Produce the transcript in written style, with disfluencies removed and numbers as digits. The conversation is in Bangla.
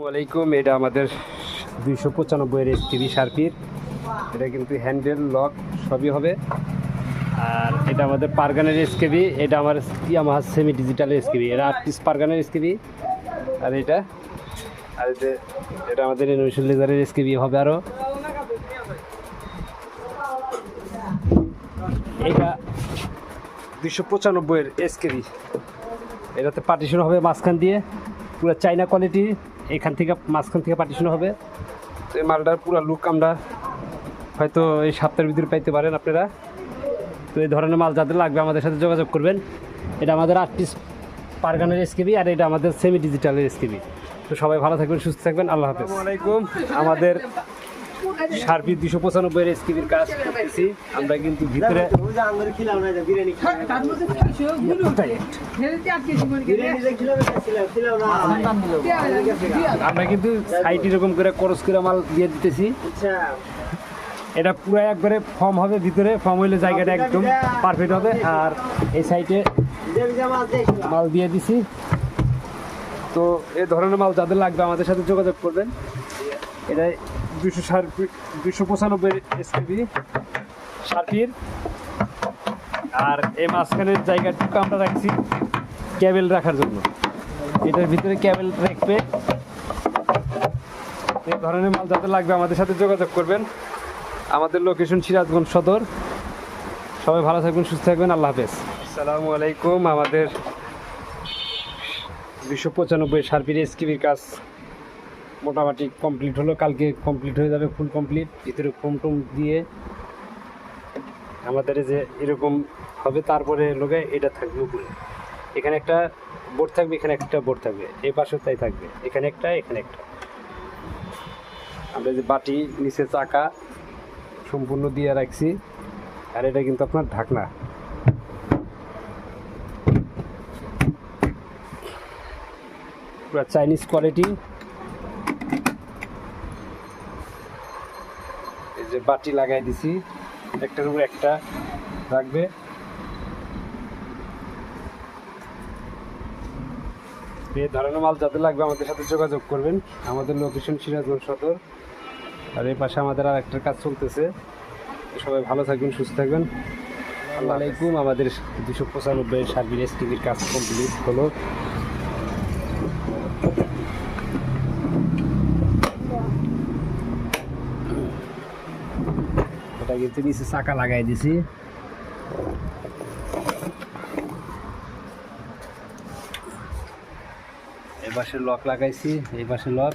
ওয়ালাইকুম, এটা আমাদের 295 এর এসটিভি শার্পির। এটা কিন্তু হ্যান্ডেল লক সবই হবে। আর এটা আমাদের পারগানের এসকেবি, এটা আমার ইয়ামাহা সেমি ডিজিটাল এসকেবি, এটা 8 পিস পারগানের এসকেবি। আর এটা আমাদের ইনোভেশন লেজারের এসকেবি হবে। আরও এটা 295 এর এসকেবি, এটাতে পার্টিশন হবে মাঝখান দিয়ে, পুরো চাইনা কোয়ালিটি। এখান থেকে মাঝখান থেকে পার্টিশন হবে। তো এই মালটার পুরো লুক আমরা হয়তো এই সপ্তাহের ভিতরে পাইতে পারেন আপনারা। তো এই ধরনের মাল যাদের লাগবে আমাদের সাথে যোগাযোগ করবেন। এটা আমাদের 8 পিস পারগানের এসকেবি, আর এটা আমাদের সেমি ডিজিটালের এসকেবি। তো সবাই ভালো থাকবেন, সুস্থ থাকবেন, আল্লাহ হাফেজ। আসসালামু আলাইকুম। আমাদের শার্পি 295 এর এসকেবির কাজ করতেছি আমরা, কিন্তু ভিতরে আমরা কিন্তু সাইড এরকম করে করস করে মাল দিয়ে দিতেছি। এটা পুরো একবারে ফর্ম হবে, ভিতরে ফর্ম হইলে জায়গাটা একদম পারফেক্ট হবে। আর এই সাইডে মাল দিয়ে দিছি। তো এই ধরনের মাল যাদের লাগবে আমাদের সাথে যোগাযোগ করবেন। এটা 295 এসকেবি শার্পির। আর এই মাঝখানের জায়গাটুকু আমরা রাখছি ক্যাবেল রাখার জন্য। এটার ভিতরে ক্যাবেল রাখবে। এই ধরনের মাল যাদের লাগবে আমাদের সাথে যোগাযোগ করবেন। আমাদের লোকেশন সিরাজগঞ্জ সদর। সবাই ভালো থাকবেন, সুস্থ থাকবেন, আল্লাহ হাফেজ। আসসালামু আলাইকুম। আমাদের 295 শার্পির এসকেবির কাজ মোটামুটি কমপ্লিট হলো, কালকে কমপ্লিট হয়ে যাবে, ফুল কমপ্লিট। ভিতরে ফোম টোম দিয়ে আমাদের যে এরকম হবে। তারপরে লোকে এটা থাকবে উপরে, এখানে একটা বোর্ড থাকবে, এখানে একটা বোর্ড থাকবে, এই পাশেও তাই থাকবে, এখানে একটা, এখানে একটা। আমরা যে বাটি নিচে চাকা সম্পূর্ণ দিয়ে রাখছি। আর এটা কিন্তু আপনার ঢাকনা। পুরো চাইনিজ কোয়ালিটি। এই যে বাটি লাগাই দিছি, একটার উপর একটা রাখবে। এই ধরনের মাল যাদের লাগবে আমাদের সাথে যোগাযোগ করবেন। আমাদের লোকেশন সিরাজগঞ্জ সদর। আর এই পাশে আমাদের আর একটা কাজ চলতেছে। সবাই ভালো থাকবেন, সুস্থ থাকবেন, আসসালামু আলাইকুম। আমাদের 295 শার্পির এসকেবির কাজ কমপ্লিট হলো। এটা কিন্তু নিচে চাকা লাগাই দিছি। এই পাশে লক লাগাইছি, এই পাশে লক।